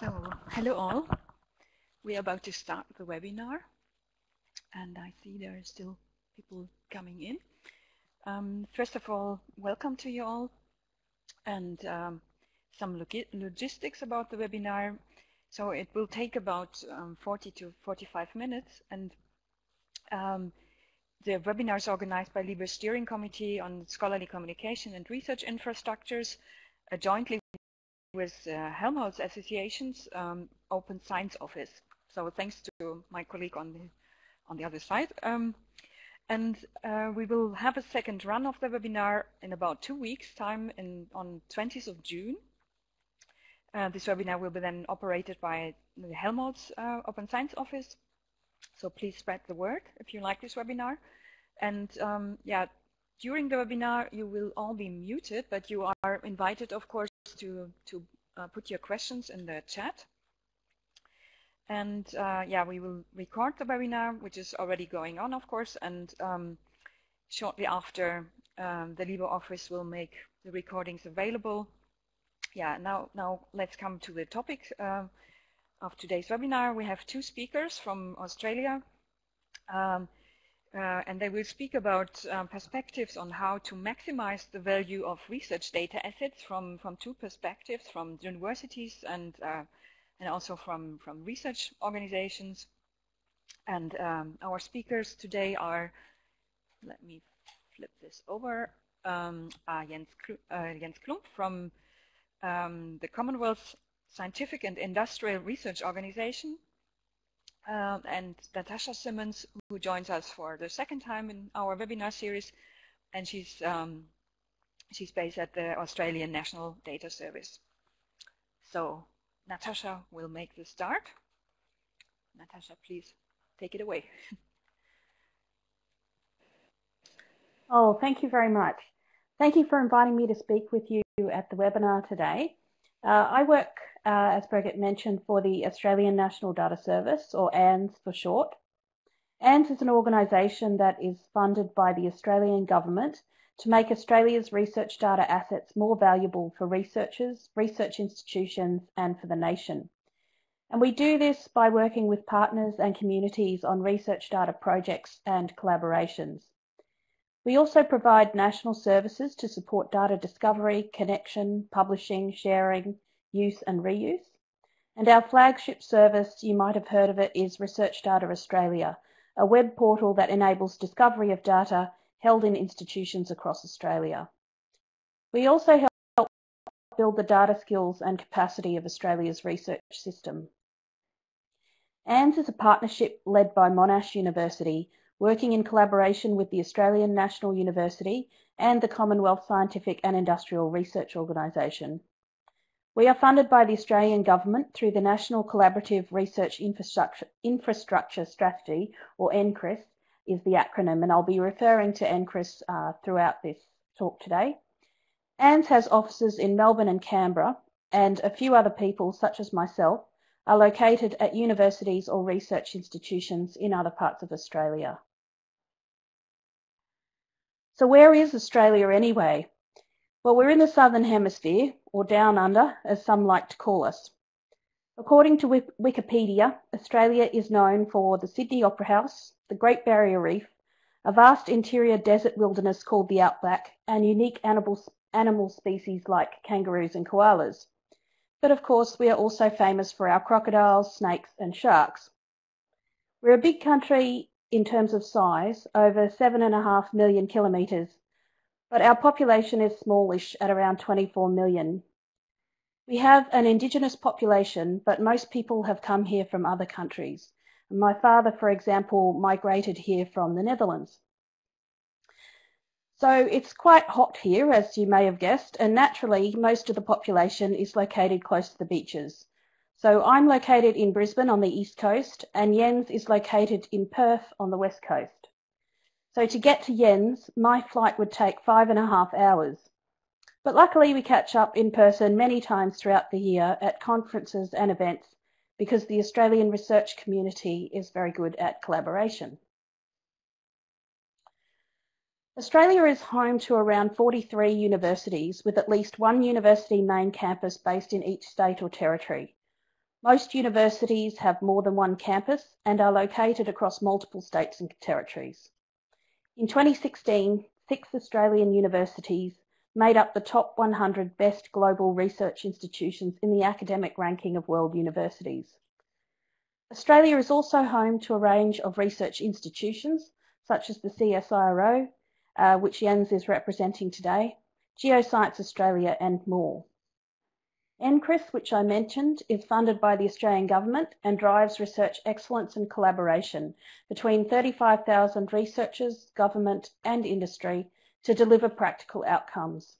So, hello all. We are about to start the webinar, and I see there are still people coming in. First of all, welcome to you all, and some logistics about the webinar. So it will take about 40 to 45 minutes, and the webinar is organized by LIBER Steering Committee on Scholarly Communication and Research Infrastructures, jointly with Helmholtz Association's Open Science Office. So thanks to my colleague on the other side. And we will have a second run of the webinar in about 2 weeks' time on 20th of June. This webinar will be then operated by the Helmholtz Open Science Office. So please spread the word if you like this webinar. And yeah, during the webinar you will all be muted, but you are invited, of course, to put your questions in the chat. And yeah, we will record the webinar, which is already going on, of course, and shortly after the LIBER office will make the recordings available. Yeah, now let's come to the topic of today's webinar. We have two speakers from Australia, and they will speak about perspectives on how to maximize the value of research data assets from two perspectives, from universities and also from research organizations. And our speakers today are, let me flip this over, Jens Klump from the Commonwealth Scientific and Industrial Research Organization, and Natasha Simmons, who joins us for the second time in our webinar series, and she's based at the Australian National Data Service. So Natasha will make the start. Natasha, please take it away. Oh, thank you very much. Thank you for inviting me to speak with you at the webinar today. I work, as Birgit mentioned, for the Australian National Data Service, or ANS for short. ANS is an organisation that is funded by the Australian Government to make Australia's research data assets more valuable for researchers, research institutions and for the nation. And we do this by working with partners and communities on research data projects and collaborations. We also provide national services to support data discovery, connection, publishing, sharing, use and reuse. And our flagship service, you might have heard of it, is Research Data Australia, a web portal that enables discovery of data held in institutions across Australia. We also help build the data skills and capacity of Australia's research system. ANS is a partnership led by Monash University, working in collaboration with the Australian National University and the Commonwealth Scientific and Industrial Research Organisation. We are funded by the Australian Government through the National Collaborative Research Infrastructure Strategy, or NCRIS is the acronym, and I'll be referring to NCRIS throughout this talk today. ANS has offices in Melbourne and Canberra, and a few other people, such as myself, are located at universities or research institutions in other parts of Australia. So where is Australia anyway? Well, we're in the Southern Hemisphere, or Down Under, as some like to call us. According to Wikipedia, Australia is known for the Sydney Opera House, the Great Barrier Reef, a vast interior desert wilderness called the Outback, and unique animal species like kangaroos and koalas. But of course, we are also famous for our crocodiles, snakes and sharks. We're a big country in terms of size, over 7.5 million kilometres, but our population is smallish at around 24 million. We have an Indigenous population, but most people have come here from other countries. My father, for example, migrated here from the Netherlands. So it's quite hot here, as you may have guessed, and naturally most of the population is located close to the beaches. So I'm located in Brisbane on the east coast, and Jens is located in Perth on the west coast. So to get to Jens, my flight would take 5.5 hours. But luckily we catch up in person many times throughout the year at conferences and events, because the Australian research community is very good at collaboration. Australia is home to around 43 universities, with at least one university main campus based in each state or territory. Most universities have more than one campus and are located across multiple states and territories. In 2016, 6 Australian universities made up the top 100 best global research institutions in the academic ranking of world universities. Australia is also home to a range of research institutions, such as the CSIRO, which Jens is representing today, Geoscience Australia, and more. NCRIS, which I mentioned, is funded by the Australian Government and drives research excellence and collaboration between 35,000 researchers, government and industry to deliver practical outcomes.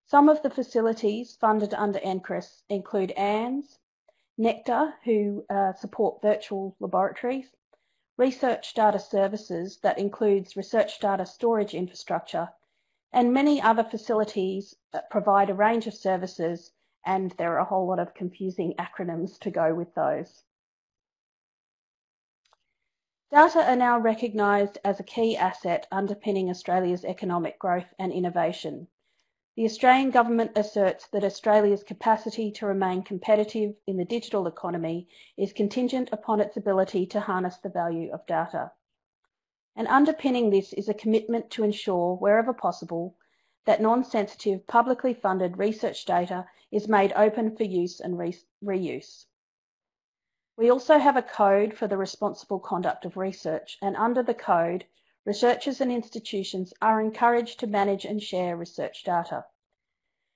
Some of the facilities funded under NCRIS include ANS, Nectar, who support virtual laboratories, research data services that includes research data storage infrastructure, and many other facilities that provide a range of services, and there are a whole lot of confusing acronyms to go with those. Data are now recognised as a key asset underpinning Australia's economic growth and innovation. The Australian Government asserts that Australia's capacity to remain competitive in the digital economy is contingent upon its ability to harness the value of data. And underpinning this is a commitment to ensure, wherever possible, that non-sensitive, publicly funded research data is made open for use and reuse. We also have a code for the responsible conduct of research, and under the code, researchers and institutions are encouraged to manage and share research data.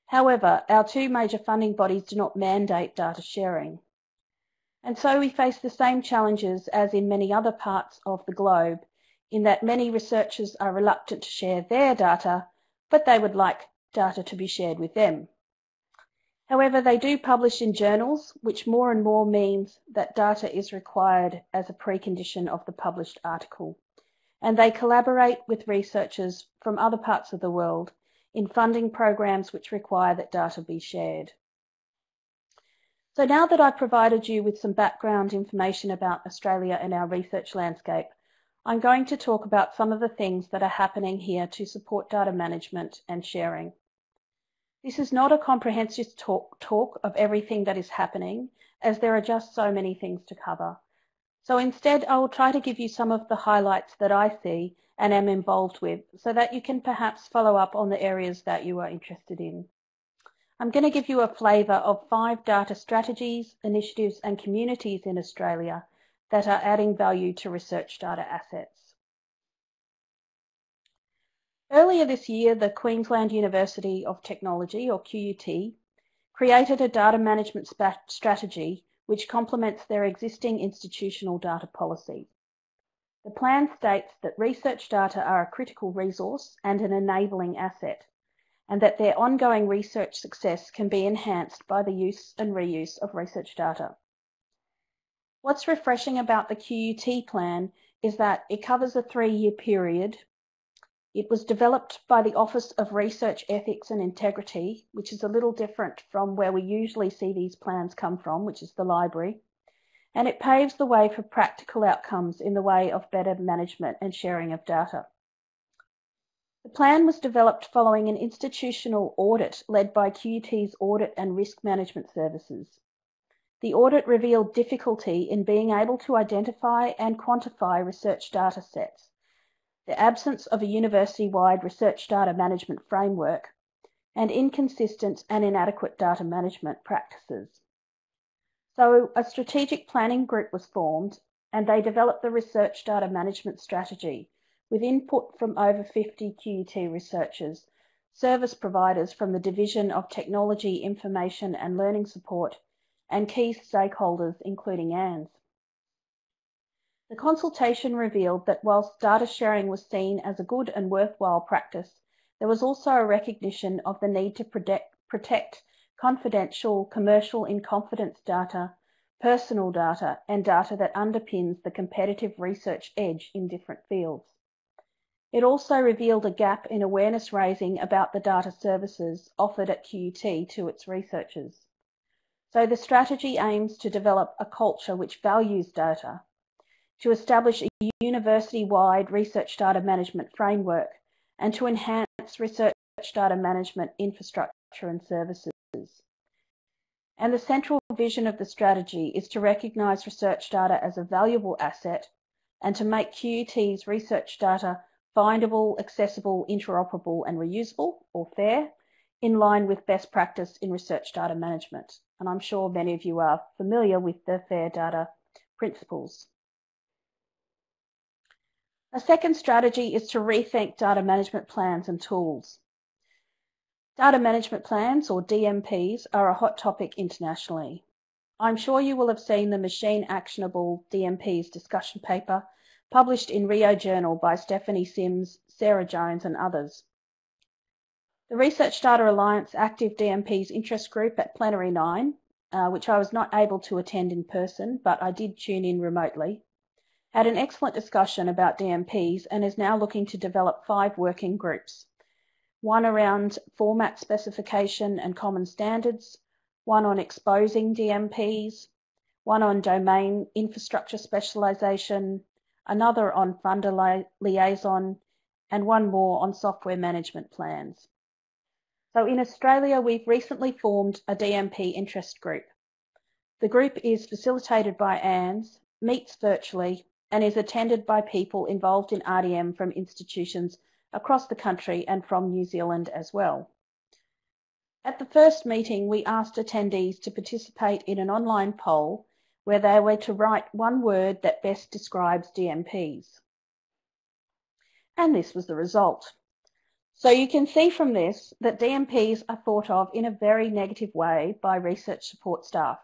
However, our 2 major funding bodies do not mandate data sharing. And so we face the same challenges as in many other parts of the globe, in that many researchers are reluctant to share their data, but they would like data to be shared with them. However, they do publish in journals, which more and more means that data is required as a precondition of the published article. And they collaborate with researchers from other parts of the world in funding programs which require that data be shared. So now that I've provided you with some background information about Australia and our research landscape, I'm going to talk about some of the things that are happening here to support data management and sharing. This is not a comprehensive talk of everything that is happening, as there are just so many things to cover. So instead, I will try to give you some of the highlights that I see and am involved with, so that you can perhaps follow up on the areas that you are interested in. I'm going to give you a flavour of 5 data strategies, initiatives and communities in Australia that are adding value to research data assets. Earlier this year, the Queensland University of Technology, or QUT, created a data management strategy which complements their existing institutional data policy. The plan states that research data are a critical resource and an enabling asset, and that their ongoing research success can be enhanced by the use and reuse of research data. What's refreshing about the QUT plan is that it covers a 3-year period. It was developed by the Office of Research Ethics and Integrity, which is a little different from where we usually see these plans come from, which is the library, and it paves the way for practical outcomes in the way of better management and sharing of data. The plan was developed following an institutional audit led by QUT's Audit and Risk Management Services. The audit revealed difficulty in being able to identify and quantify research data sets, the absence of a university-wide research data management framework, and inconsistent and inadequate data management practices. So a strategic planning group was formed, and they developed the research data management strategy with input from over 50 QUT researchers, service providers from the Division of Technology, Information and Learning Support, and key stakeholders including ANS. The consultation revealed that whilst data sharing was seen as a good and worthwhile practice, there was also a recognition of the need to protect confidential, commercial in confidence data, personal data, and data that underpins the competitive research edge in different fields. It also revealed a gap in awareness raising about the data services offered at QUT to its researchers. So the strategy aims to develop a culture which values data, to establish a university-wide research data management framework, and to enhance research data management infrastructure and services. And the central vision of the strategy is to recognise research data as a valuable asset and to make QUT's research data findable, accessible, interoperable and reusable, or FAIR, in line with best practice in research data management. And I'm sure many of you are familiar with the FAIR data principles. A second strategy is to rethink data management plans and tools. Data management plans, or DMPs, are a hot topic internationally. I'm sure you will have seen the Machine Actionable DMPs discussion paper published in Rio Journal by Stephanie Sims, Sarah Jones and others. The Research Data Alliance Active DMPs interest group at Plenary 9, which I was not able to attend in person, but I did tune in remotely, had an excellent discussion about DMPs and is now looking to develop 5 working groups. One around format specification and common standards, one on exposing DMPs, one on domain infrastructure specialisation, another on funder liaison, and one more on software management plans. So in Australia, we've recently formed a DMP interest group. The group is facilitated by ANZ, meets virtually, and is attended by people involved in RDM from institutions across the country and from New Zealand as well. At the first meeting, we asked attendees to participate in an online poll where they were to write one word that best describes DMPs. And this was the result. So you can see from this that DMPs are thought of in a very negative way by research support staff,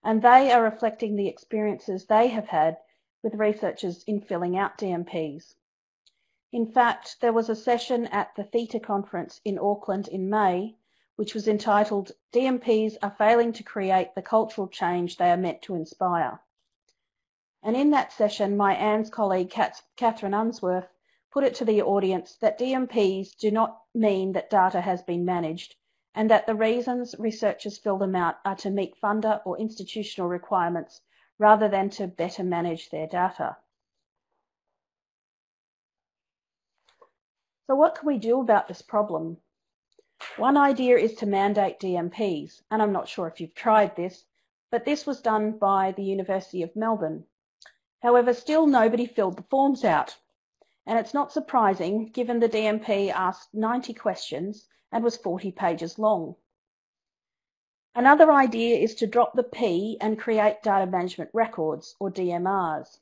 and they are reflecting the experiences they have had with researchers in filling out DMPs. In fact, there was a session at the Theta conference in Auckland in May, which was entitled DMPs are failing to create the cultural change they are meant to inspire. And in that session, my ANZ colleague Catherine Unsworth put it to the audience that DMPs do not mean that data has been managed, and that the reasons researchers fill them out are to meet funder or institutional requirements rather than to better manage their data. So what can we do about this problem? One idea is to mandate DMPs, and I'm not sure if you've tried this, but this was done by the University of Melbourne. However, still nobody filled the forms out. And it's not surprising given the DMP asked 90 questions and was 40 pages long. Another idea is to drop the P and create data management records, or DMRs.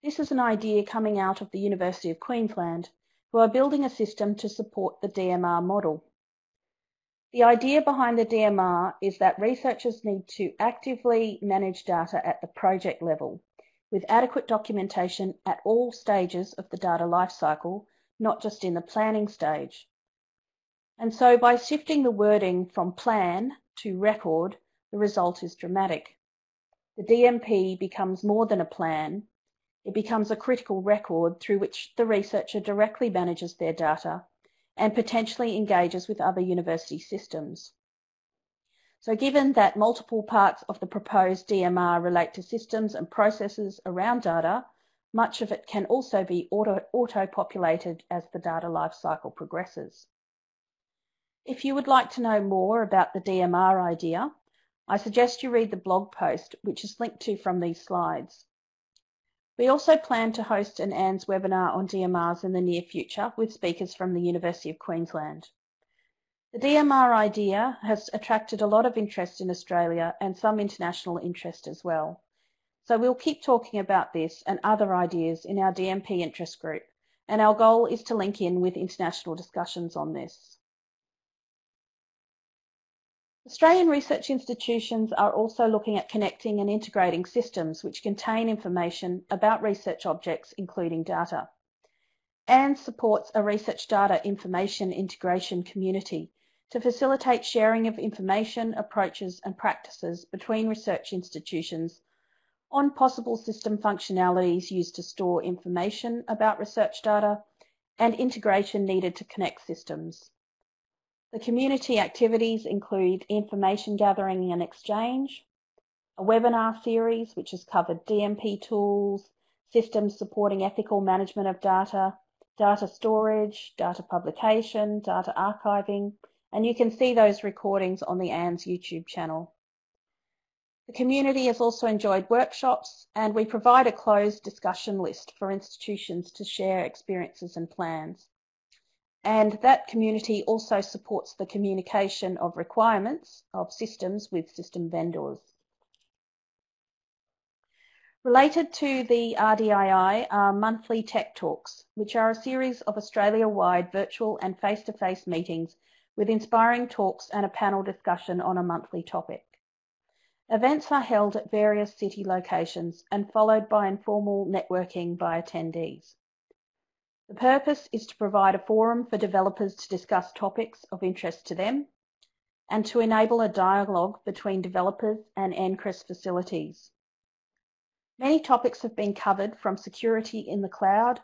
This is an idea coming out of the University of Queensland, who are building a system to support the DMR model. The idea behind the DMR is that researchers need to actively manage data at the project level, with adequate documentation at all stages of the data lifecycle, not just in the planning stage. And so by shifting the wording from plan to record, the result is dramatic. The DMP becomes more than a plan. It becomes a critical record through which the researcher directly manages their data and potentially engages with other university systems. So given that multiple parts of the proposed DMR relate to systems and processes around data, much of it can also be auto-populated as the data lifecycle progresses. If you would like to know more about the DMR idea, I suggest you read the blog post, which is linked to from these slides. We also plan to host an ANZ webinar on DMRs in the near future with speakers from the University of Queensland. The DMR idea has attracted a lot of interest in Australia and some international interest as well. So we'll keep talking about this and other ideas in our DMP interest group, and our goal is to link in with international discussions on this. Australian research institutions are also looking at connecting and integrating systems which contain information about research objects, including data. ANZ supports a research data information integration community to facilitate sharing of information, approaches and practices between research institutions on possible system functionalities used to store information about research data and integration needed to connect systems. The community activities include information gathering and exchange, a webinar series which has covered DMP tools, systems supporting ethical management of data, data storage, data publication, data archiving, and you can see those recordings on the ANZ YouTube channel. The community has also enjoyed workshops, and we provide a closed discussion list for institutions to share experiences and plans. And that community also supports the communication of requirements of systems with system vendors. Related to the RDII are monthly tech talks, which are a series of Australia-wide virtual and face-to-face meetings with inspiring talks and a panel discussion on a monthly topic. Events are held at various city locations and followed by informal networking by attendees. The purpose is to provide a forum for developers to discuss topics of interest to them and to enable a dialogue between developers and NCRIS facilities. Many topics have been covered, from security in the cloud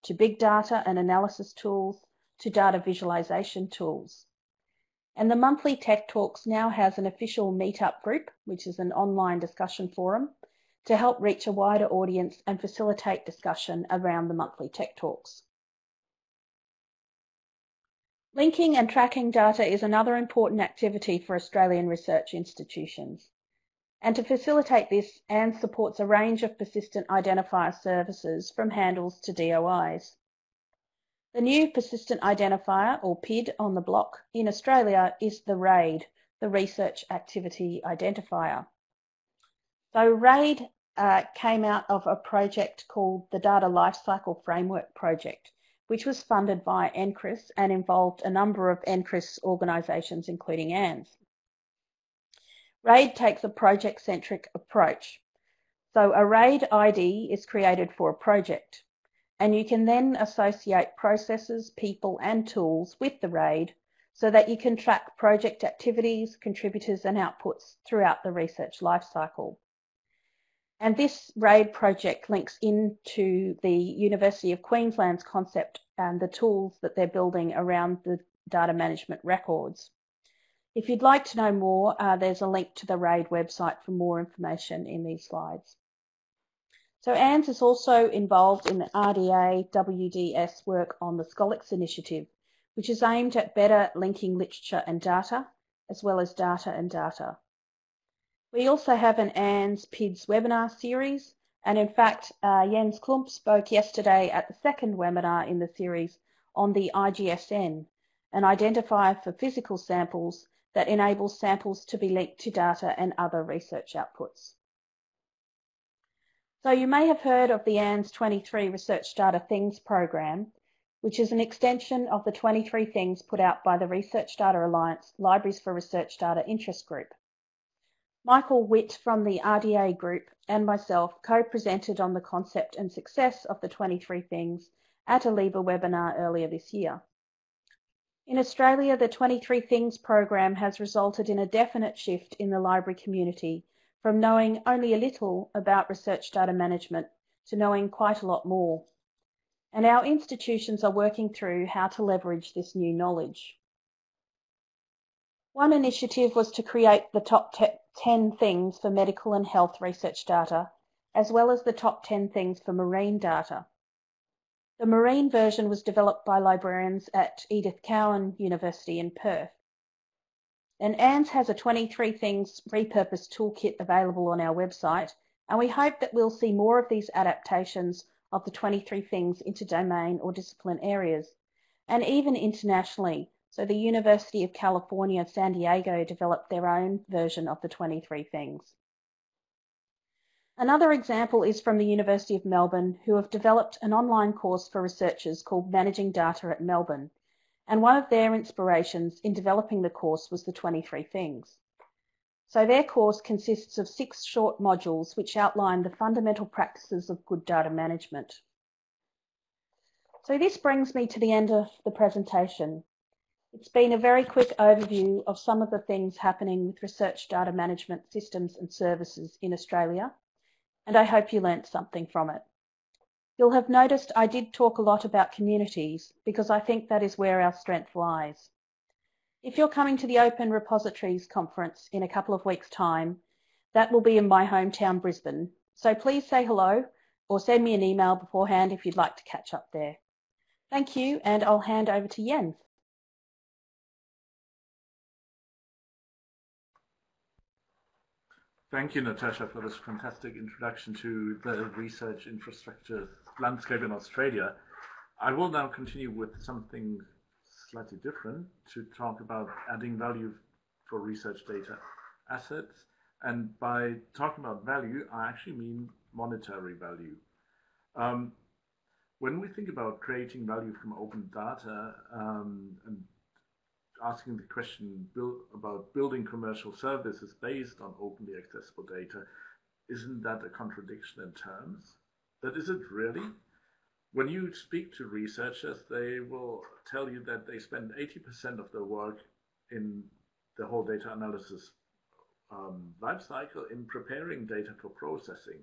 to big data and analysis tools to data visualization tools. And the monthly Tech Talks now has an official meetup group, which is an online discussion forum, to help reach a wider audience and facilitate discussion around the monthly Tech Talks. Linking and tracking data is another important activity for Australian research institutions. And to facilitate this, ANZ supports a range of persistent identifier services from handles to DOIs. The new persistent identifier, or PID, on the block in Australia is the RAID, the Research Activity Identifier. So RAID came out of a project called the Data Lifecycle Framework Project, which was funded by NCRIS and involved a number of NCRIS organisations, including ANZ. RAID takes a project-centric approach. So a RAID ID is created for a project, and you can then associate processes, people and tools with the RAID so that you can track project activities, contributors and outputs throughout the research lifecycle. And this RAID project links into the University of Queensland's concept and the tools that they're building around the data management records. If you'd like to know more, there's a link to the RAID website for more information in these slides. So ANZ is also involved in the RDA WDS work on the Scholix initiative, which is aimed at better linking literature and data, as well as data and data. We also have an ANZ PIDS webinar series, and in fact, Jens Klump spoke yesterday at the second webinar in the series on the IGSN, an identifier for physical samples that enables samples to be linked to data and other research outputs. So you may have heard of the ANZ 23 Research Data Things program, which is an extension of the 23 things put out by the Research Data Alliance Libraries for Research Data Interest Group. Michael Witt from the RDA group and myself co-presented on the concept and success of the 23 things at a LIBER webinar earlier this year. In Australia, the 23 Things program has resulted in a definite shift in the library community from knowing only a little about research data management to knowing quite a lot more. And our institutions are working through how to leverage this new knowledge. One initiative was to create the top 10 things for medical and health research data, as well as the top 10 things for marine data. The marine version was developed by librarians at Edith Cowan University in Perth. And ANZ has a 23 things repurposed toolkit available on our website, and we hope that we'll see more of these adaptations of the 23 things into domain or discipline areas, and even internationally. So the University of California, San Diego developed their own version of the 23 things. Another example is from the University of Melbourne, who have developed an online course for researchers called Managing Data at Melbourne. And one of their inspirations in developing the course was the 23 things. So their course consists of 6 short modules which outline the fundamental practices of good data management. So this brings me to the end of the presentation. It's been a very quick overview of some of the things happening with research data management systems and services in Australia, and I hope you learnt something from it. You'll have noticed I did talk a lot about communities because I think that is where our strength lies. If you're coming to the Open Repositories Conference in a couple of weeks' time, that will be in my hometown, Brisbane. So please say hello or send me an email beforehand if you'd like to catch up there. Thank you, and I'll hand over to Jens. Thank you, Natasha, for this fantastic introduction to the research infrastructure landscape in Australia. I will now continue with something slightly different to talk about adding value for research data assets. And by talking about value, I actually mean monetary value. When we think about creating value from open data and asking the question about building commercial services based on openly accessible data, isn't that a contradiction in terms? But is it really? When you speak to researchers, they will tell you that they spend 80% of their work in the whole data analysis life cycle in preparing data for processing.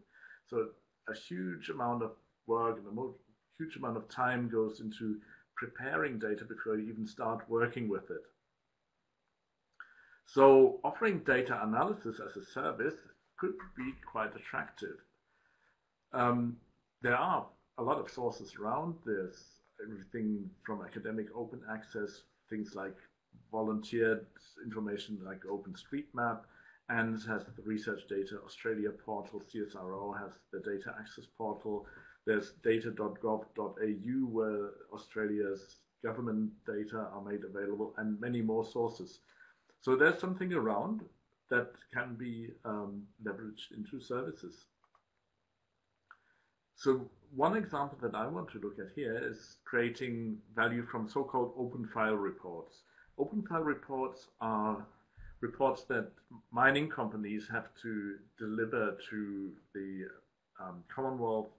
So a huge amount of work and a huge amount of time goes into preparing data before you even start working with it. So offering data analysis as a service could be quite attractive. There are a lot of sources around. There's everything from academic open access, things like volunteered information like OpenStreetMap, and has the Research Data Australia portal. CSIRO has the data access portal. There's data.gov.au where Australia's government data are made available, and many more sources. So there's something around that can be leveraged into services. So one example that I want to look at here is creating value from so-called open file reports. Open file reports are reports that mining companies have to deliver to the Commonwealth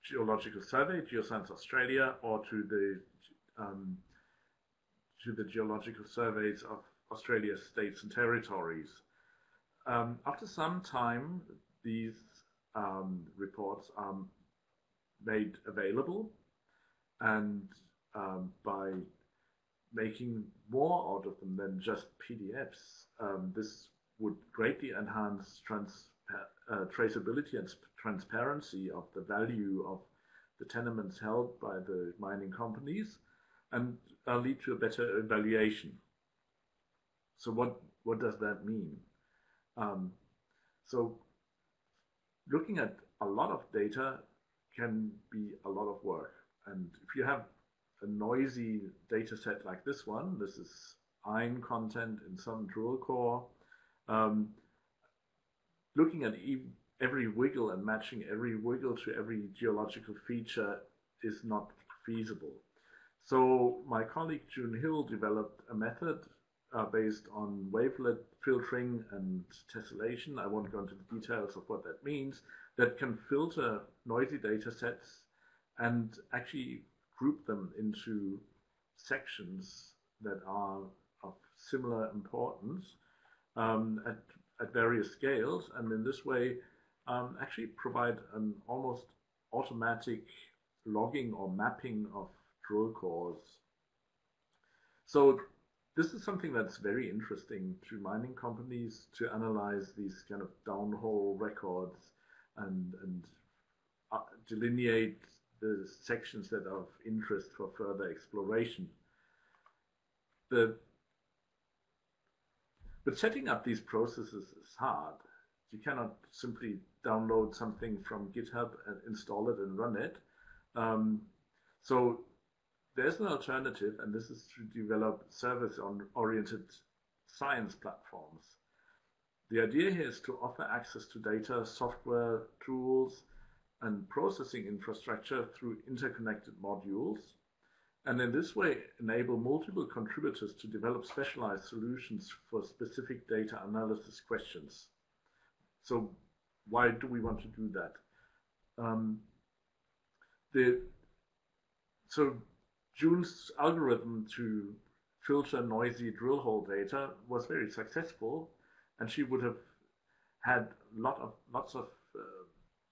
Geological Survey, Geoscience Australia, or to the geological surveys of Australia's states and territories. After some time, these reports are made available, and by making more out of them than just PDFs, this would greatly enhance traceability and transparency of the value of the tenements held by the mining companies, and lead to a better evaluation. So what does that mean? So looking at a lot of data can be a lot of work. And if you have a noisy data set like this one, this is iron content in some drill core, looking at every wiggle and matching every wiggle to every geological feature is not feasible. So my colleague June Hill developed a method based on wavelet filtering and tessellation. I won't go into the details of what that means, that can filter noisy data sets and actually group them into sections that are of similar importance at various scales, and in this way actually provide an almost automatic logging or mapping of drill cores. So this is something that's very interesting to mining companies, to analyze these kind of downhole records and delineate the sections that are of interest for further exploration. But setting up these processes is hard. You cannot simply download something from GitHub and install it and run it. So there's an alternative, and this is to develop service-oriented science platforms. The idea here is to offer access to data, software, tools, and processing infrastructure through interconnected modules, and in this way enable multiple contributors to develop specialized solutions for specific data analysis questions. So why do we want to do that? So June's algorithm to filter noisy drill hole data was very successful, and she would have had lots of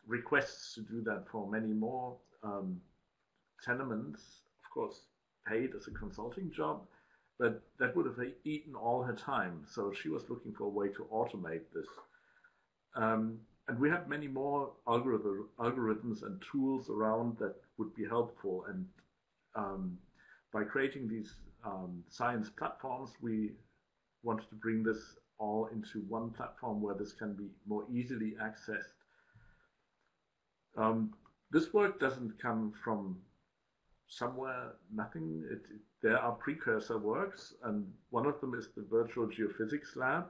requests to do that for many more tenements, of course paid as a consulting job, but that would have eaten all her time. So she was looking for a way to automate this. And we have many more algorithms and tools around that would be helpful. And by creating these science platforms, we wanted to bring this all into one platform where this can be more easily accessed. This work doesn't come from somewhere, nothing. There are precursor works, and one of them is the Virtual Geophysics Lab.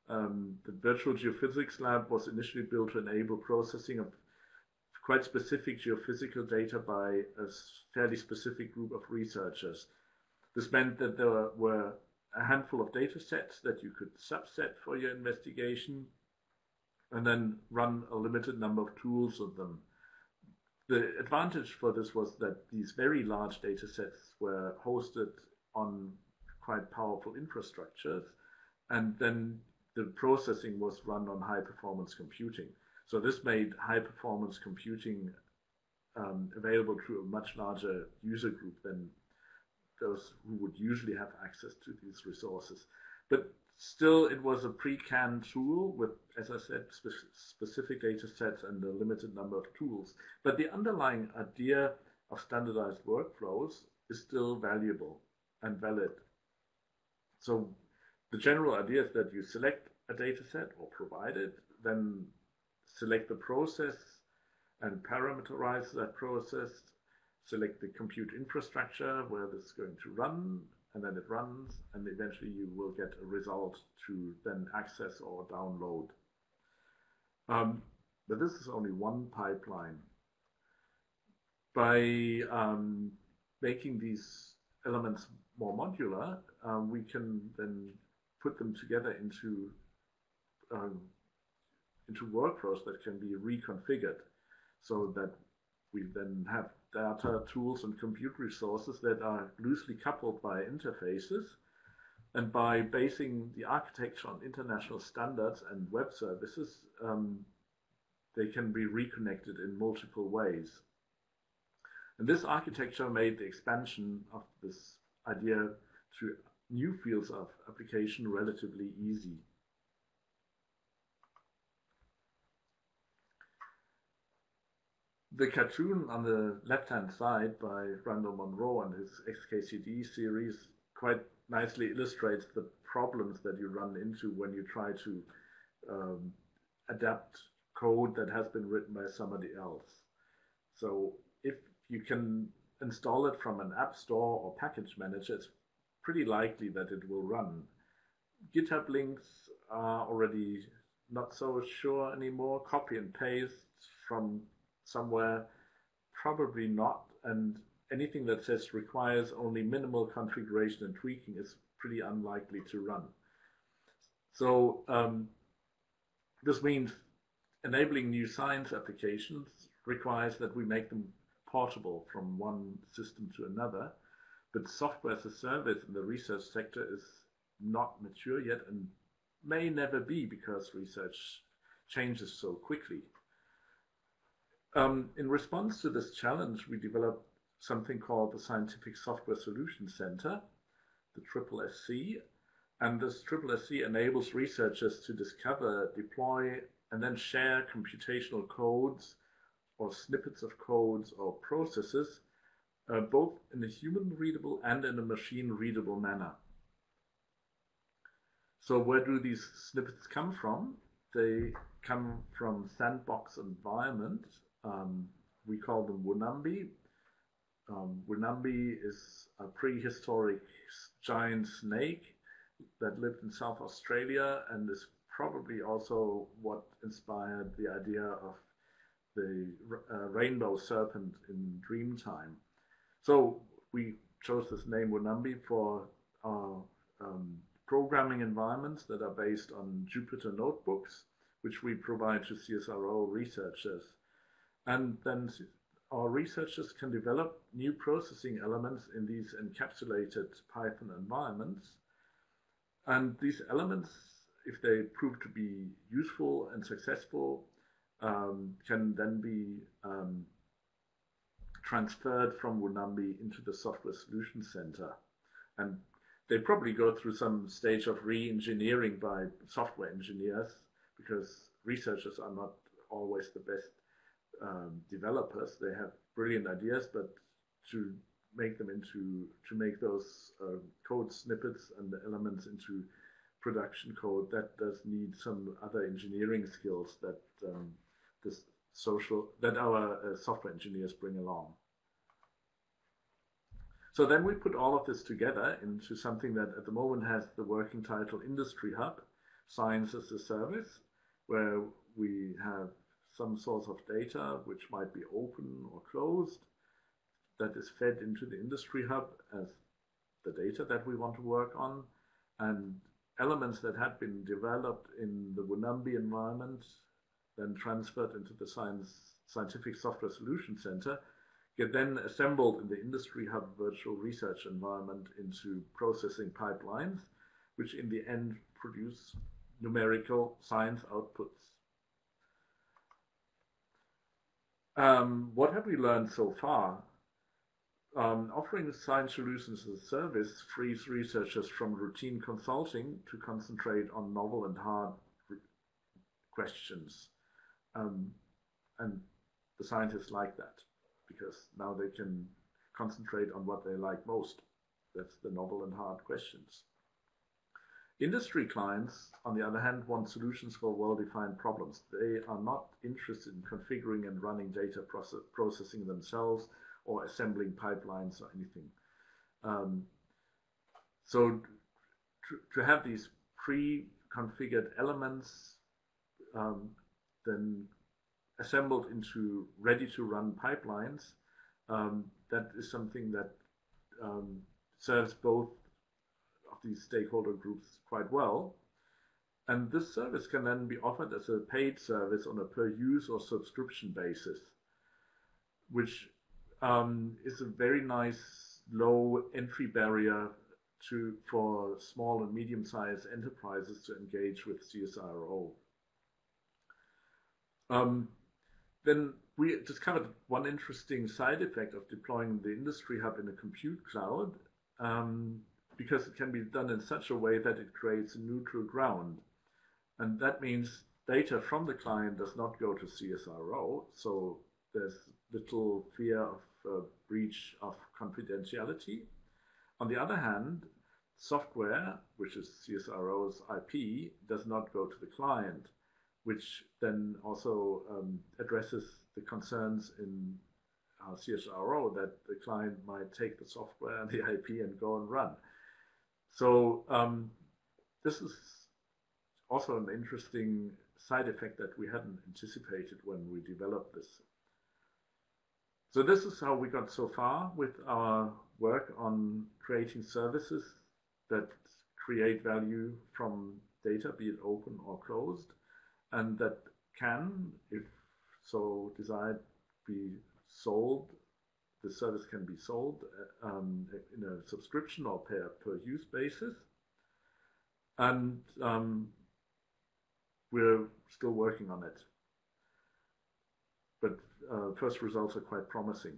The Virtual Geophysics Lab was initially built to enable processing of quite specific geophysical data by a fairly specific group of researchers. This meant that there were a handful of data sets that you could subset for your investigation and then run a limited number of tools on them. The advantage for this was that these very large data sets were hosted on quite powerful infrastructures, and then the processing was run on high performance computing. So this made high performance computing available to a much larger user group than those who would usually have access to these resources. But still, it was a pre-canned tool with, as I said, specific data sets and a limited number of tools. But the underlying idea of standardized workflows is still valuable and valid. So the general idea is that you select a data set or provide it, then select the process and parameterize that process, select the compute infrastructure where this is going to run, and then it runs, and eventually you will get a result to then access or download. But this is only one pipeline. By making these elements more modular, we can then put them together into workflows that can be reconfigured, so that we then have data, tools, and compute resources that are loosely coupled by interfaces. And by basing the architecture on international standards and web services, they can be reconnected in multiple ways. And this architecture made the expansion of this idea to new fields of application relatively easy. The cartoon on the left-hand side by Randall Munro and his XKCD series quite nicely illustrates the problems that you run into when you try to adapt code that has been written by somebody else. So if you can install it from an app store or package manager, it's pretty likely that it will run. GitHub links are already not so sure anymore. Copy and paste from somewhere, probably not, and anything that says requires only minimal configuration and tweaking is pretty unlikely to run. So this means enabling new science applications requires that we make them portable from one system to another, but software as a service in the research sector is not mature yet and may never be, because research changes so quickly. In response to this challenge, we developed something called the Scientific Software Solutions Center, the SSSC, and this SSSC enables researchers to discover, deploy, and then share computational codes or snippets of codes or processes, both in a human-readable and in a machine-readable manner. So where do these snippets come from? They come from sandbox environments. We call them Wonambi. Wonambi is a prehistoric giant snake that lived in South Australia and is probably also what inspired the idea of the rainbow serpent in Dreamtime. So we chose this name Wonambi for our programming environments that are based on Jupyter notebooks, which we provide to CSIRO researchers. And then our researchers can develop new processing elements in these encapsulated Python environments. And these elements, if they prove to be useful and successful, can then be transferred from Wonambi into the Software Solutions Center. And they probably go through some stage of re-engineering by software engineers, because researchers are not always the best developers. They have brilliant ideas, but to make those code snippets and the elements into production code, that does need some other engineering skills that our software engineers bring along. So then we put all of this together into something that at the moment has the working title Industry Hub, Science as a Service, where we have some source of data which might be open or closed that is fed into the Industry Hub as the data that we want to work on, and elements that had been developed in the Wonambi environment, then transferred into the Scientific Software Solution Center, get then assembled in the Industry Hub virtual research environment into processing pipelines, which in the end produce numerical science outputs. What have we learned so far? Offering science solutions as a service frees researchers from routine consulting to concentrate on novel and hard questions. And the scientists like that, because now they can concentrate on what they like most. That's the novel and hard questions. Industry clients, on the other hand, want solutions for well-defined problems. They are not interested in configuring and running data processing themselves or assembling pipelines or anything. So to have these pre-configured elements then assembled into ready-to-run pipelines, that is something that serves both of these stakeholder groups quite well. And this service can then be offered as a paid service on a per-use or subscription basis, which is a very nice low entry barrier for small and medium-sized enterprises to engage with CSIRO. Then we discovered one interesting side effect of deploying the Industry Hub in a compute cloud, because it can be done in such a way that it creates a neutral ground. And that means data from the client does not go to CSIRO, so there's little fear of breach of confidentiality. On the other hand, software, which is CSIRO's IP, does not go to the client, which then also addresses the concerns in CSIRO that the client might take the software and the IP and go and run. So this is also an interesting side effect that we hadn't anticipated when we developed this. So this is how we got so far with our work on creating services that create value from data, be it open or closed, and that can, if so desired, be sold. The service can be sold in a subscription or per use basis. And we're still working on it. But first results are quite promising.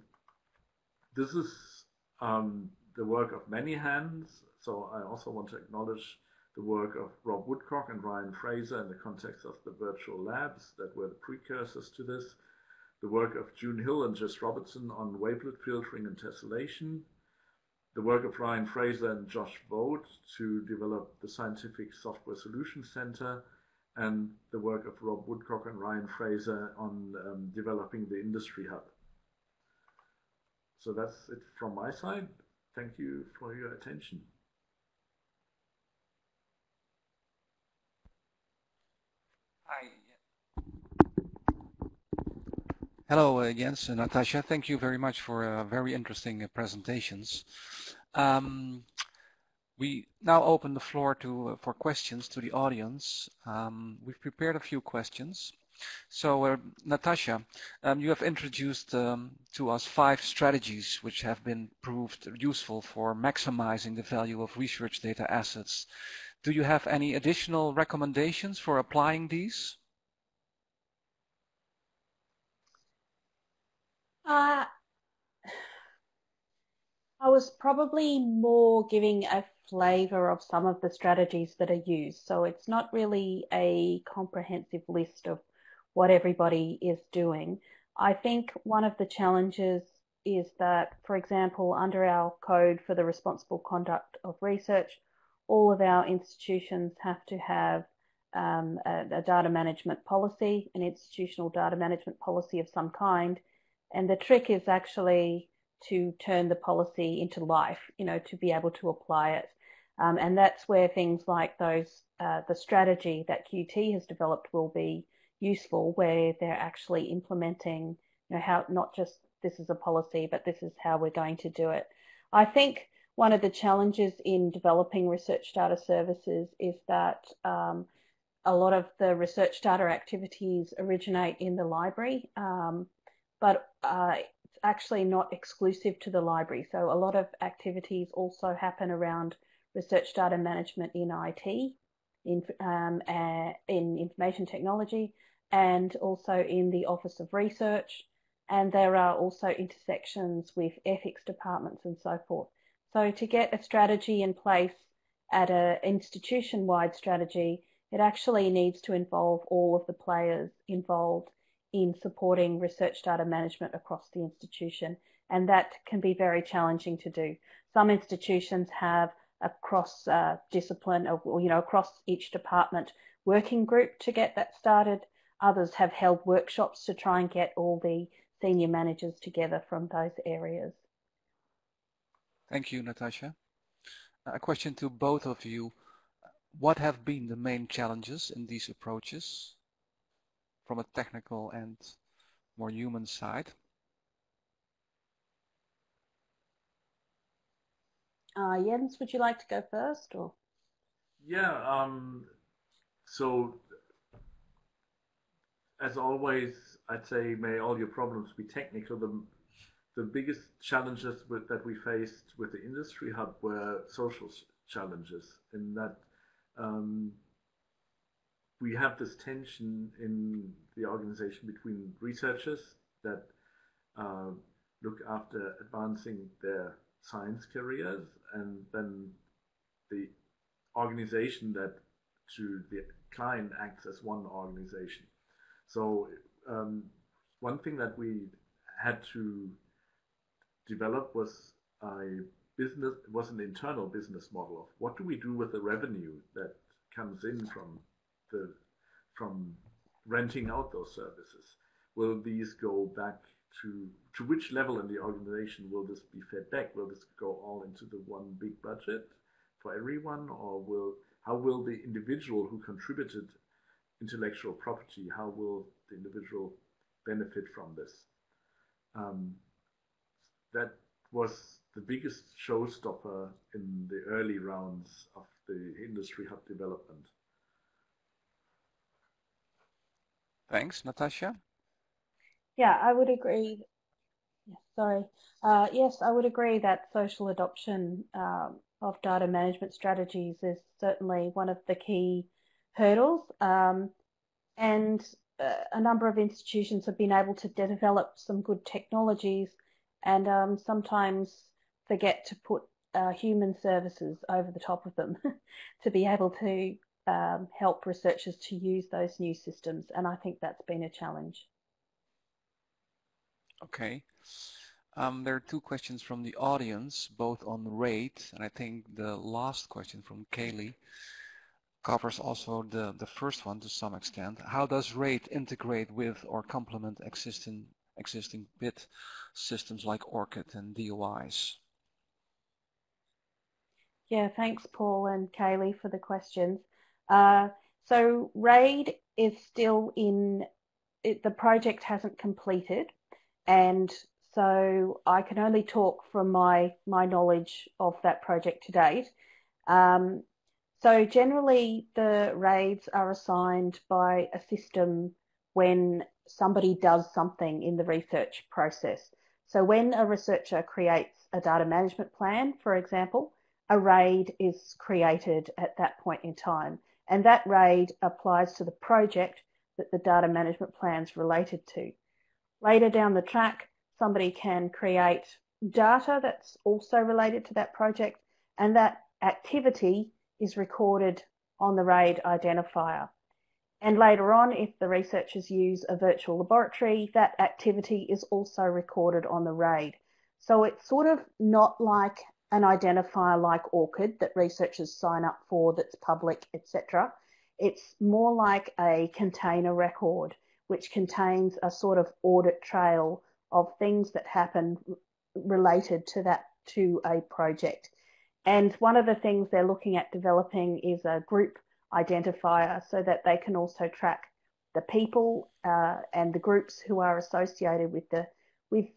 This is the work of many hands. So I also want to acknowledge the work of Rob Woodcock and Ryan Fraser in the context of the virtual labs that were the precursors to this. The work of June Hill and Jess Robertson on wavelet filtering and tessellation. The work of Ryan Fraser and Josh Vogt to develop the Scientific Software Solutions Center, and the work of Rob Woodcock and Ryan Fraser on developing the Industry Hub. So that's it from my side. Thank you for your attention. Hi. Hello, Jens and Natasha. Thank you very much for very interesting presentations. We now open the floor for questions to the audience. We've prepared a few questions. So, Natasha, you have introduced to us 5 strategies which have been proved useful for maximizing the value of research data assets. Do you have any additional recommendations for applying these? I was probably more giving a flavor of some of the strategies that are used. So it's not really a comprehensive list of what everybody is doing. I think one of the challenges is that, for example, under our code for the responsible conduct of research, all of our institutions have to have a data management policy, an institutional data management policy of some kind. And the trick is actually to turn the policy into life, to be able to apply it. And that's where things like the strategy that QT has developed will be useful, where they're actually implementing, how not just this is a policy, but this is how we're going to do it. I think one of the challenges in developing research data services is that a lot of the research data activities originate in the library, but it's actually not exclusive to the library. So a lot of activities also happen around research data management in IT, in information technology, and also in the Office of Research. And there are also intersections with ethics departments and so forth. So to get a strategy in place at an institution-wide strategy, it actually needs to involve all of the players involved in supporting research data management across the institution. And that can be very challenging to do. Some institutions have a cross-discipline, across each department working group to get that started. Others have held workshops to try and get all the senior managers together from those areas. Thank you, Natasha. A question to both of you. What have been the main challenges in these approaches from a technical and more human side? Jens, would you like to go first? Or? Yeah, so as always, I'd say may all your problems be technical. The biggest challenges that we faced with the industry hub were social challenges, in that we have this tension in the organization between researchers that look after advancing their science careers, and then the organization that to the client acts as one organization. So one thing that we had to develop was an internal business model of what do we do with the revenue that comes in from renting out those services. Will these go back to which level in the organization will this be fed back? Will this go all into the one big budget for everyone, or how will the individual who contributed intellectual property, how will the individual benefit from this? That was the biggest showstopper in the early rounds of the industry hub development. Thanks, Natasha. Yeah, I would agree. Yes, I would agree that social adoption of data management strategies is certainly one of the key hurdles. And a number of institutions have been able to develop some good technologies and sometimes forget to put human services over the top of them to be able to help researchers to use those new systems. And I think that's been a challenge. Okay. There are two questions from the audience, both on RAID, and I think the last question from Kaylee covers also the first one to some extent. How does RAID integrate with or complement existing bit systems like ORCID and DOIs? Yeah, thanks Paul and Kaylee for the questions. So RAID is still the project hasn't completed, and so I can only talk from my knowledge of that project to date. So generally the RAIDs are assigned by a system when somebody does something in the research process. So when a researcher creates a data management plan, for example, a RAID is created at that point in time. And that RAID applies to the project that the data management plan is related to. Later down the track, somebody can create data that's also related to that project, and that activity is recorded on the RAID identifier. And later on, if the researchers use a virtual laboratory, that activity is also recorded on the RAID. So it's sort of not like an identifier like ORCID that researchers sign up for that's public, etc. It's more like a container record, which contains a sort of audit trail of things that happen related to a project. And one of the things they're looking at developing is a group identifier so that they can also track the people and the groups who are associated with the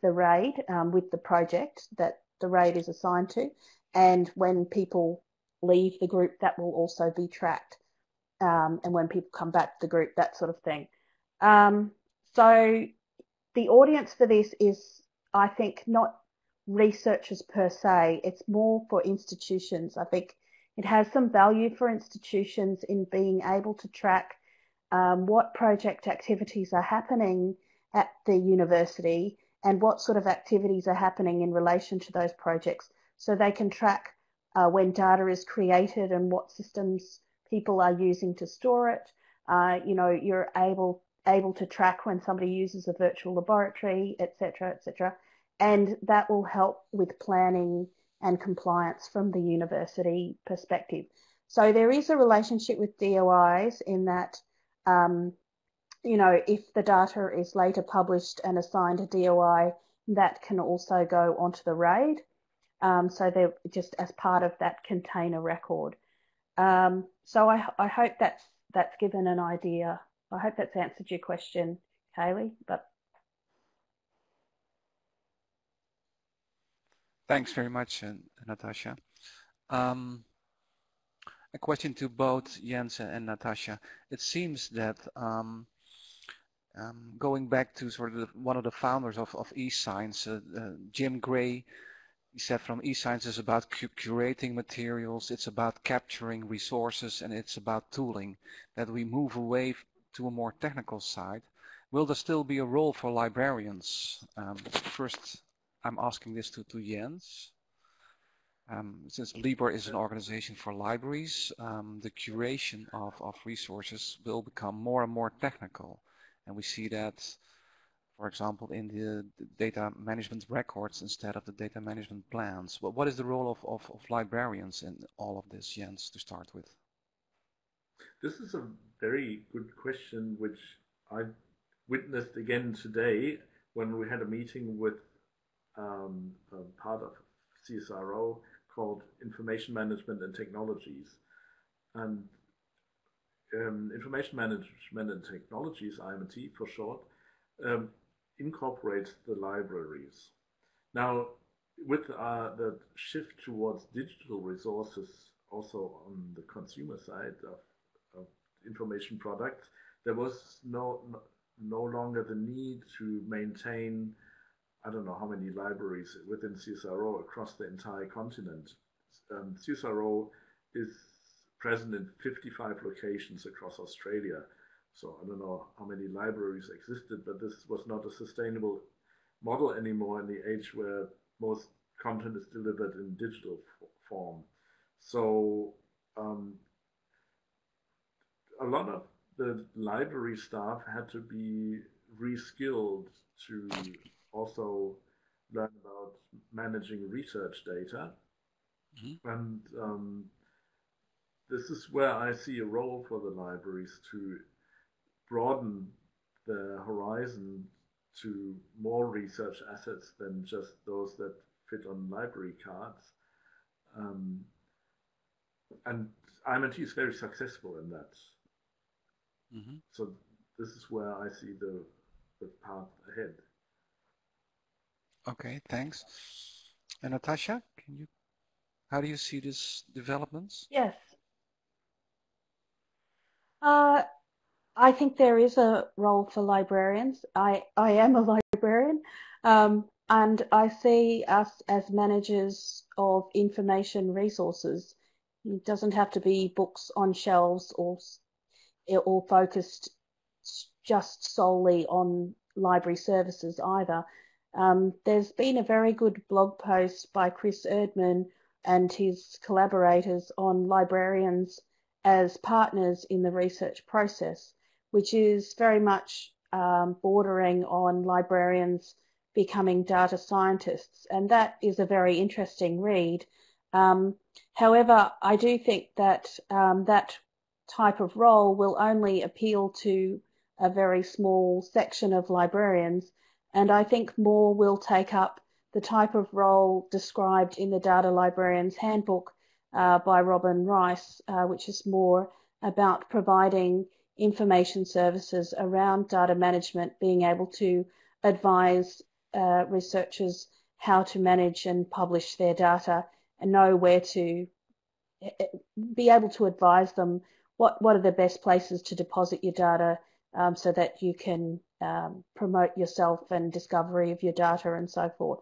RAID, with the project that the RAID is assigned to. And when people leave the group, that will also be tracked. And when people come back to the group, that sort of thing. So the audience for this is, I think, not researchers per se. It's more for institutions. I think it has some value for institutions in being able to track what project activities are happening at the university and what sort of activities are happening in relation to those projects, so they can track when data is created and what systems people are using to store it. You know, you're able to track when somebody uses a virtual laboratory, etc., etc., and that will help with planning and compliance from the university perspective. So there is a relationship with DOIs in that, you know, if the data is later published and assigned a DOI, that can also go onto the RAID. So they're just as part of that container record. So I hope that's given an idea. I hope that's answered your question, Kaylee. But thanks very much, Natasha. A question to both Jens and Natasha. It seems that going back to sort of one of the founders of eScience, Jim Gray, he said from eScience is about curating materials, it's about capturing resources, and it's about tooling, that we move away to a more technical side. Will there still be a role for librarians? First, I'm asking this to Jens. Since LIBER is an organization for libraries, the curation of resources will become more and more technical. And we see that, for example, in the data management records instead of the data management plans. But what is the role of librarians in all of this, Jens, to start with? This is a very good question, which I witnessed again today when we had a meeting with a part of CSIRO called Information Management and Technologies. And Information Management and Technologies, IMT for short, incorporates the libraries. Now, with the shift towards digital resources also on the consumer side of information products, there was no longer the need to maintain, I don't know how many libraries within CSIRO across the entire continent. CSIRO is present in 55 locations across Australia. So I don't know how many libraries existed, but this was not a sustainable model anymore in the age where most content is delivered in digital form. So a lot of the library staff had to be reskilled to also learn about managing research data. Mm-hmm. And this is where I see a role for the libraries to broaden the horizon to more research assets than just those that fit on library cards. And IMT is very successful in that. Mm-hmm. So this is where I see the path ahead. Okay, thanks. And Natasha, how do you see these developments? Yes. I think there is a role for librarians. I am a librarian, and I see us as managers of information resources. It doesn't have to be books on shelves or focused just solely on library services either. There's been a very good blog post by Chris Erdman and his collaborators on librarians as partners in the research process, which is very much bordering on librarians becoming data scientists, and that is a very interesting read. However, I do think that that type of role will only appeal to a very small section of librarians, and I think more will take up the type of role described in the Data Librarian's Handbook by Robin Rice, which is more about providing information services around data management, being able to advise researchers how to manage and publish their data and know where to be able to advise them what are the best places to deposit your data so that you can promote yourself and discovery of your data and so forth.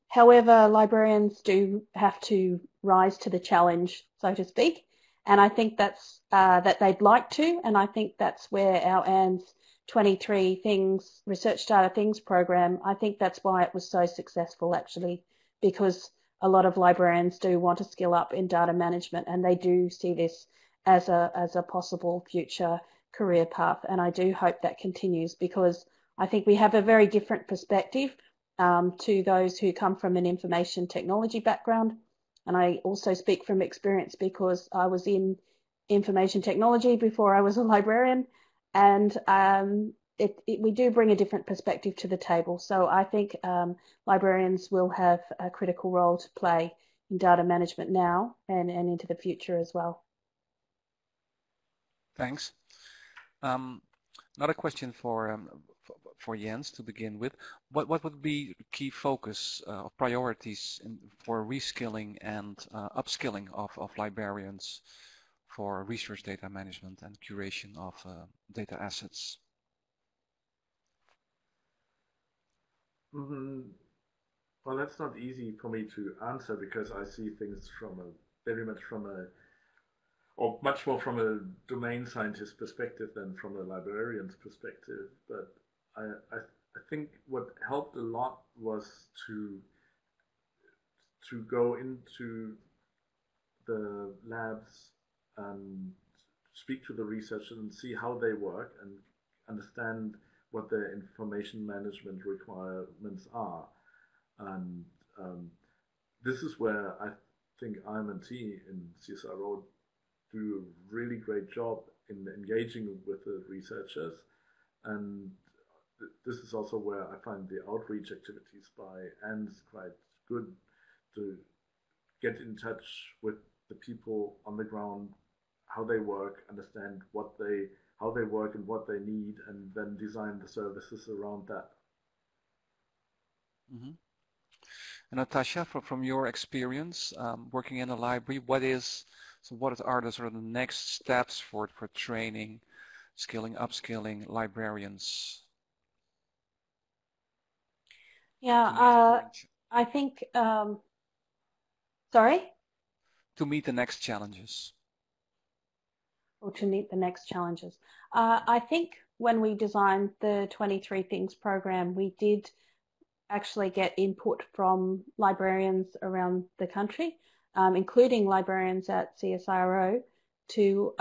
However, librarians do have to rise to the challenge, so to speak, and I think that's that they'd like to, and I think that's where our AND's 23 Things Research Data Things program, I think that's why it was so successful actually, because a lot of librarians do want to skill up in data management, and they do see this as a possible future career path, and I do hope that continues, because I think we have a very different perspective to those who come from an information technology background. And I also speak from experience because I was in information technology before I was a librarian, and we do bring a different perspective to the table. So I think librarians will have a critical role to play in data management now and into the future as well. Thanks. Another question for Jens to begin with. What would be the key focus of priorities for reskilling and upskilling of librarians for research data management and curation of data assets? Well, that's not easy for me to answer, because I see things from much more from a domain scientist perspective than from a librarian's perspective. But I think what helped a lot was to go into the labs and speak to the researchers and see how they work and understand what their information management requirements are. And this is where I think IM&T in CSIRO do a really great job in engaging with the researchers. And this is also where I find the outreach activities by ANDS quite good, to get in touch with the people on the ground, how they work, understand how they work and what they need, and then design the services around that. Mm-hmm. And Natasha, from your experience working in a library, what are the sort of the next steps for training, skilling, upskilling librarians? Yeah, I think, sorry? To meet the next challenges. Or to meet the next challenges. I think when we designed the 23 Things program, we did actually get input from librarians around the country, including librarians at CSIRO, to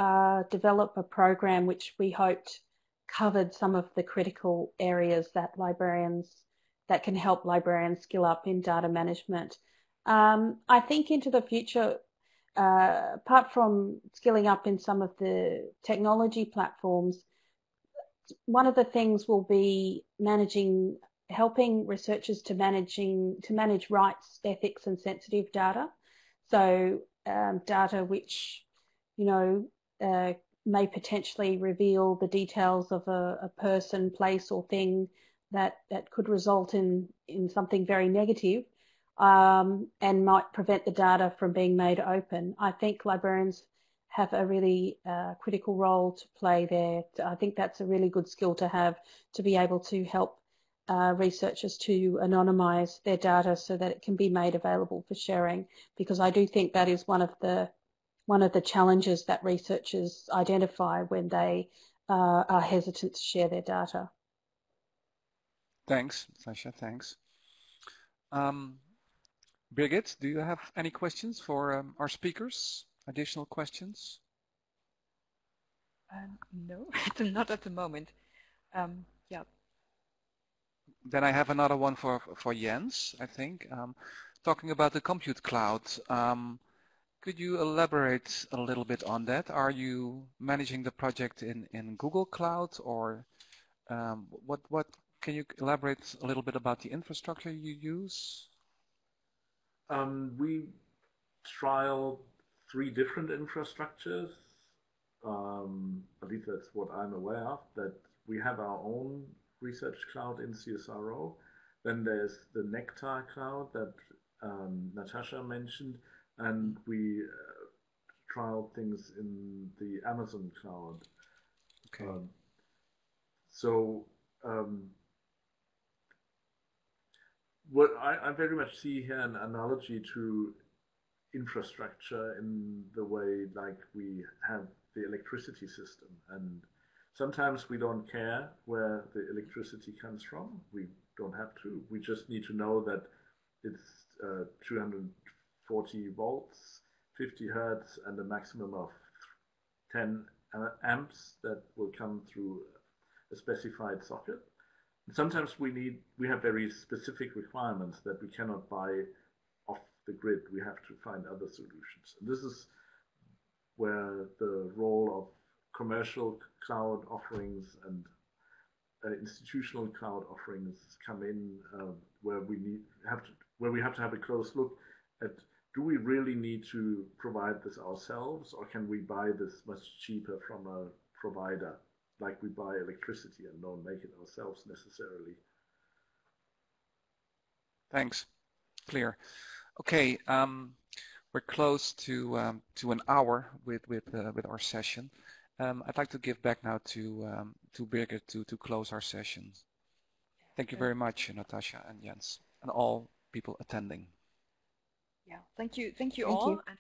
develop a program which we hoped covered some of the critical areas that can help librarians skill up in data management. I think into the future, apart from skilling up in some of the technology platforms, one of the things will be helping researchers to manage rights, ethics, and sensitive data. So data which, may potentially reveal the details of a person, place, or thing that could result in something very negative, and might prevent the data from being made open. I think librarians have a really critical role to play there. I think that's a really good skill to have, to be able to help researchers to anonymize their data so that it can be made available for sharing, because I do think that is one of the challenges that researchers identify when they are hesitant to share their data. Thanks, Sasha, thanks. Birgit, do you have any questions for our speakers? Additional questions? No, not at the moment. Yeah. Then I have another one for Jens, I think, talking about the compute cloud. Could you elaborate a little bit on that? Are you managing the project in Google Cloud, or what can you elaborate a little bit about the infrastructure you use? We trialed 3 different infrastructures. At least that's what I'm aware of, that we have our own research cloud in CSIRO. Then there's the Nectar cloud that Natasha mentioned, and we trialed things in the Amazon cloud. Okay. What I very much see here an analogy to infrastructure in the way like we have the electricity system, and sometimes we don't care where the electricity comes from. We don't have to. We just need to know that it's 240 volts, 50 hertz, and a maximum of 10 amps that will come through a specified socket. And sometimes we have very specific requirements that we cannot buy off the grid. We have to find other solutions. And this is where the role of commercial cloud offerings and institutional cloud offerings come in, where we have to have a close look at, do we really need to provide this ourselves, or can we buy this much cheaper from a provider, like we buy electricity and don't make it ourselves necessarily? Thanks. Clear. Okay, we're close to an hour with our session. I'd like to give back now to Birgit to close our session. Thank you very much, Natasha and Jens, and all people attending. Yeah, thank you all, and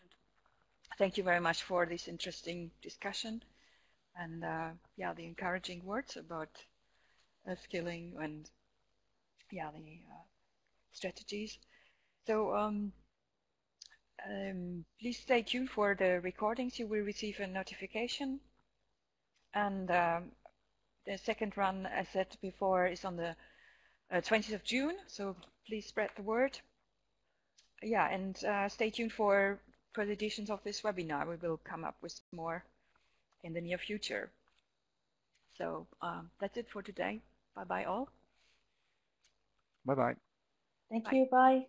thank you very much for this interesting discussion, and yeah, the encouraging words about skilling and yeah, the strategies. So please stay tuned for the recordings. You will receive a notification, and the second run, as said before, is on the 20th of June, so please spread the word. Yeah, and stay tuned for further editions of this webinar. We will come up with more in the near future. So that's it for today. Bye-bye all. Bye-bye. Thank you. Bye.